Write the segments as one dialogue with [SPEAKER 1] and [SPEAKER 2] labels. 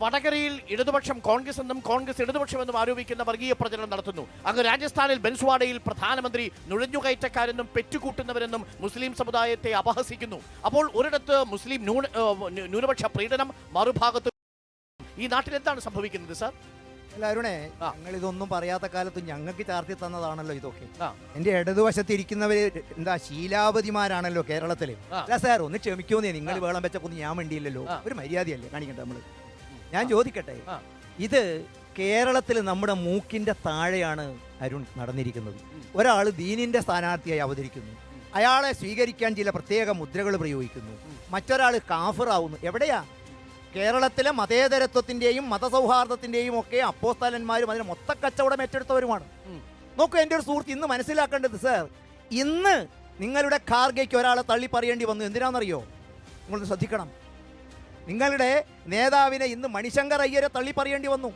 [SPEAKER 1] വടകരയിൽ ഇടതുപക്ഷം കോൺഗ്രസ് എന്നും കോൺഗ്രസ് ഇടതുപക്ഷമെന്നും ആരോപിക്കുന്ന വർഗീയ പ്രചരണം നടത്തുന്നു. അങ്ങ് രാജസ്ഥാനിൽ ബൻസ്വാഡയിൽ പ്രധാനമന്ത്രി നുഴഞ്ഞുകയറ്റക്കാരെന്നും പെറ്റുകൂട്ടുന്നവരെന്നും മുസ്ലിം സമുദായത്തെ അപഹസിക്കുന്നു. അപ്പോൾ ഒരിടത്ത് മുസ്ലിം ന്യൂനപക്ഷ പ്രീണനം, മറുഭാഗത്ത് ഈ നാട്ടിൽ എന്താണ് സംഭവിക്കുന്നത് സാർ?
[SPEAKER 2] അല്ല അരുണേ, ഞങ്ങൾ ഇതൊന്നും പറയാത്ത കാലത്ത് ഞങ്ങൾക്ക് ചാർത്തി തന്നതാണല്ലോ ഇതൊക്കെ. എന്റെ ഇടതുവശത്ത് ഇരിക്കുന്നവര് എന്താ ശീലാവതിമാരാണല്ലോ കേരളത്തില്. അല്ല സാർ, ഒന്ന് ക്ഷമിക്കൂന്നേ, നിങ്ങൾ വേളം വെച്ചപ്പോൾ ഞാൻ വേണ്ടിയില്ലല്ലോ. ഒരു മര്യാദയല്ലേ കാണിക്കട്ടെ നമ്മള്. ഞാൻ ചോദിക്കട്ടെ, ഇത് കേരളത്തിൽ നമ്മുടെ മൂക്കിന്റെ താഴെയാണ് അരുൺ നടന്നിരിക്കുന്നത്. ഒരാൾ ദീനിന്റെ സ്ഥാനാർത്ഥിയായി അവതരിക്കുന്നു, അയാളെ സ്വീകരിക്കാൻ ചില പ്രത്യേക മുദ്രകൾ പ്രയോഗിക്കുന്നു, മറ്റൊരാൾ കാഫിറാവുന്നു. എവിടെയാ? കേരളത്തിലെ മതേതരത്വത്തിന്റെയും മതസൗഹാർദ്ദത്തിന്റെയും ഒക്കെ അപ്പോസ്തലന്മാരും അതിന് മൊത്തക്കച്ചവടം ഏറ്റെടുത്തവരുമാണ്. നോക്കൂ, എൻ്റെ ഒരു സുഹൃത്ത് ഇന്ന് മനസ്സിലാക്കേണ്ടത് സാർ, ഇന്ന് നിങ്ങളുടെ ഖാർഗെയ്ക്ക് ഒരാളെ തള്ളി പറയേണ്ടി വന്നു. എന്തിനാണെന്നറിയോ? നിങ്ങളൊന്ന് ശ്രദ്ധിക്കണം. നിങ്ങളുടെ നേതാവിനെ ഇന്ന് മണിശങ്കർ അയ്യരെ തള്ളി പറയേണ്ടി വന്നു.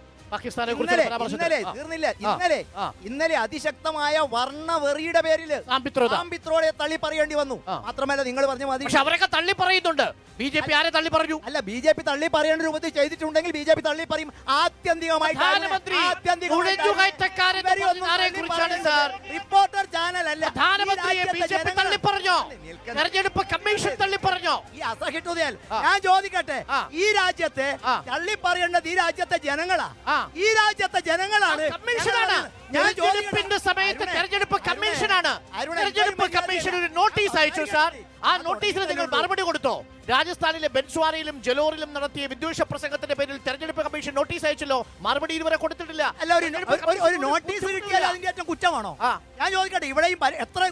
[SPEAKER 2] ഇന്നലെ അതിശക്തമായ വർണ്ണവെറിയുടെ പേരില് സാമ്പിത്രോടെ തള്ളി പറയേണ്ടി വന്നു. മാത്രമല്ല, നിങ്ങൾ പറഞ്ഞ മതി
[SPEAKER 1] അവരൊക്കെ തള്ളി പറയുന്നുണ്ട്. ബി ജെ പി ആരെ തള്ളി പറഞ്ഞു?
[SPEAKER 2] അല്ല, ബി ജെ പി തള്ളി പറയേണ്ട രൂപത്തിൽ ചെയ്തിട്ടുണ്ടെങ്കിൽ ബി ജെ പി തള്ളി പറയും. ആത്യന്തികമായി റിപ്പോർട്ടർ ചാനൽ അല്ല,
[SPEAKER 1] തെരഞ്ഞെടുപ്പ് കമ്മീഷൻ തള്ളി പറഞ്ഞോ?
[SPEAKER 2] ഈ അസഹിഷ്ണുതയാൽ ഞാൻ ചോദിക്കട്ടെ, ഈ രാജ്യത്തെ തള്ളി പറയേണ്ടത് ഈ രാജ്യത്തെ ജനങ്ങളാ. ഈ രാജ്യത്തെ ജനങ്ങളാണ്.
[SPEAKER 1] കമ്മീഷനാണ്. തെരഞ്ഞെടുപ്പിന്റെ സമയത്ത് തെരഞ്ഞെടുപ്പ് കമ്മീഷനാണ്. തെരഞ്ഞെടുപ്പ് കമ്മീഷൻ ഒരു നോട്ടീസ് അയച്ചു സാർ. ആ നോട്ടീസിന് നിങ്ങൾ മറുപടി കൊടുത്തോ? രാജസ്ഥാനിലെ ബൻസ്വാരയിലും ജലോറിലും നടത്തിയ വിദ്വേഷ പ്രസംഗത്തിന്റെ പേരിൽ തെരഞ്ഞെടുപ്പ് കമ്മീഷൻ നോട്ടീസ് അയച്ചല്ലോ. മറുപടി ഇതുവരെ കൊടുത്തിട്ടില്ല.
[SPEAKER 2] അല്ല, ഒരു നോട്ടീസ് കിട്ടിയാൽ അതിന്റെ ഏറ്റവും കുറ്റമാണോ? ഞാൻ ചോദിക്കട്ടെ, ഇവിടെയും എത്ര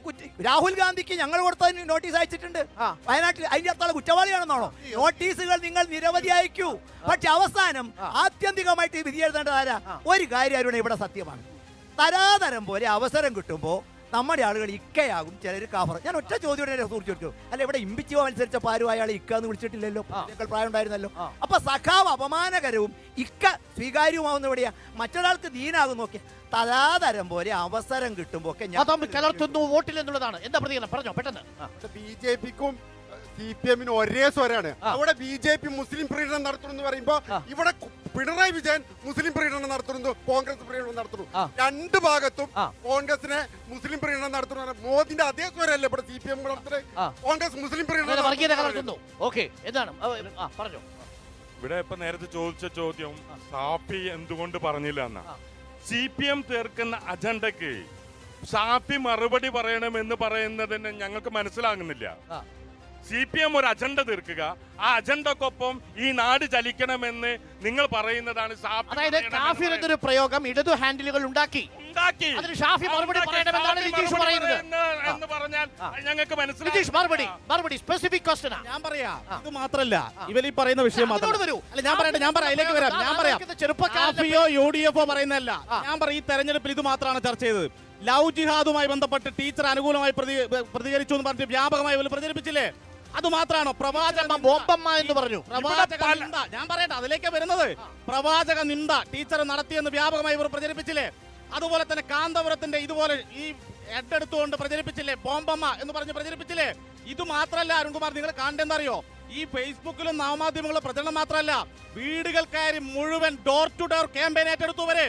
[SPEAKER 2] രാഹുൽ ഗാന്ധിക്ക് ഞങ്ങൾ കൊടുത്തതിന് നോട്ടീസ് അയച്ചിട്ടുണ്ട്. വയനാട്ടിൽ അതിന്റെ അത്ര കുറ്റവാളിയാണെന്നാണോ? നോട്ടീസുകൾ നിങ്ങൾ നിരവധി അയക്കൂ, പക്ഷെ അവസാനം ആത്യന്തികമായിട്ട് വിധി എഴുതേണ്ടത് ആരാ? ഒരു കാര്യം അരുണ ഇവിടെ സത്യമാണ്, തരാതരം പോലെ അവസരം കിട്ടുമ്പോ നമ്മുടെ ആളുകൾ ഇക്കയാകും, ചിലർ കാഫർ. ഞാൻ ഒറ്റ ചോദ്യം സുഹൃത്തു, അല്ല ഇവിടെ ഇമ്പിച്ചോ അനുസരിച്ചപ്പോൾ ആരും അയാളെ ഇക്ക എന്ന് വിളിച്ചിട്ടില്ലല്ലോ. പ്രായം ഉണ്ടായിരുന്നല്ലോ. അപ്പൊ സഖാവ് അപമാനകരവും ഇക്ക സ്വീകാര്യവുമാവുന്ന എവിടെയാ? മറ്റൊരാൾക്ക് ദീനാകും. നോക്കിയ തരാതരം പോലെ അവസരം കിട്ടുമ്പോ ഒക്കെ
[SPEAKER 1] കലർത്തുന്നു വോട്ടിൽ എന്നുള്ളതാണ്. എന്താ പ്രതികരണം? പറഞ്ഞോ പെട്ടെന്ന്.
[SPEAKER 3] ബി ജെ പിക്കും CPM ഒരേ സ്വരാണ്. അവിടെ ബി ജെ പി മുസ്ലിം പ്രീണനം നടത്തുന്നു പറയുമ്പോ ഇവിടെ പിണറായി വിജയൻ മുസ്ലിം പ്രീണനം നടത്തുന്നു, കോൺഗ്രസ് പ്രീണനം നടത്തുന്നു. രണ്ട് ഭാഗത്തും കോൺഗ്രസിനെ മുസ്ലിം പ്രീണനം നടത്തുന്നു. മോദിന്റെ അതേ സ്വരല്ലേ ഇവിടെ CPM നടത്തുന്നത്? കോൺഗ്രസ് മുസ്ലിം പ്രീണനം
[SPEAKER 1] നടത്തുന്നു.
[SPEAKER 4] ഇവിടെ ഇപ്പൊ നേരത്തെ ചോദിച്ച ചോദ്യം ഷാഫി എന്തുകൊണ്ട് പറഞ്ഞില്ല എന്നാ. CPM തീർക്കുന്ന അജണ്ടക്ക് ഷാഫി മറുപടി പറയണമെന്ന് പറയുന്നതിന് ഞങ്ങൾക്ക് മനസ്സിലാകുന്നില്ല. CPM ഒരു അജണ്ട തീർക്കുക, ആ അജണ്ടക്കൊപ്പം ഈ നാട് ചലിക്കണമെന്ന് നിങ്ങൾ പറയുന്നതാണ്.
[SPEAKER 1] അതായത് കാഫിർ എന്നൊരു പ്രയോഗം ഇടതു ഹാൻഡിലുകൾ ഉണ്ടാക്കി ഷാഫി മറുപടി പറയണമെന്നാണ് നിതീഷ് പറയുന്നത്
[SPEAKER 4] എന്ന് പറഞ്ഞാൽ ഞങ്ങൾക്ക്
[SPEAKER 1] മനസ്സിലായി. മറുപടി സ്പെസിഫിക് ക്വസ്റ്റ്യൻ ഞാൻ പറയാം.
[SPEAKER 5] ഇത് മാത്രല്ല, ഇവർ ഈ പറയുന്ന വിഷയം ചെറുപ്പക്കാരോ UDF പറയുന്നതല്ല. ഞാൻ പറയും, ഈ തെരഞ്ഞെടുപ്പിൽ ഇത് മാത്രമാണ് ചർച്ച ചെയ്തത്. ലവ് ജിഹാദുമായി ബന്ധപ്പെട്ട് ടീച്ചർ അനുകൂലമായി പ്രതികരിച്ചു എന്ന് പറഞ്ഞ് വ്യാപകമായി ഇവർ പ്രചരിപ്പിച്ചില്ലേ? അത് മാത്രമാണോ? പ്രവാചക ബോംബമ്മ എന്ന് പറഞ്ഞു. പ്രവാചക നിന്ദ, ഞാൻ പറയട്ടെ, അതിലേക്ക് വരുന്നത്. പ്രവാചക നിന്ദ ടീച്ചർ നടത്തിയെന്ന് വ്യാപകമായി ഇവർ പ്രചരിപ്പിച്ചില്ലേ? അതുപോലെ തന്നെ കാന്തപുരത്തിന്റെ ഇതുപോലെ ഈ എടുത്തുകൊണ്ട് പ്രചരിപ്പിച്ചില്ലേ? ബോംബമ്മ എന്ന് പറഞ്ഞ് പ്രചരിപ്പിച്ചില്ലേ? ഇത് മാത്രമല്ല അരുൺകുമാർ, നിങ്ങൾ കാണേണ്ടറിയോ? ഈ ഫേസ്ബുക്കിലും നവമാധ്യമങ്ങളും പ്രചരണം മാത്രമല്ല, വീടുകൾ കയറി മുഴുവൻ ഡോർ ടു ഡോർ ക്യാമ്പയിൻ ഏറ്റെടുത്തുവരെ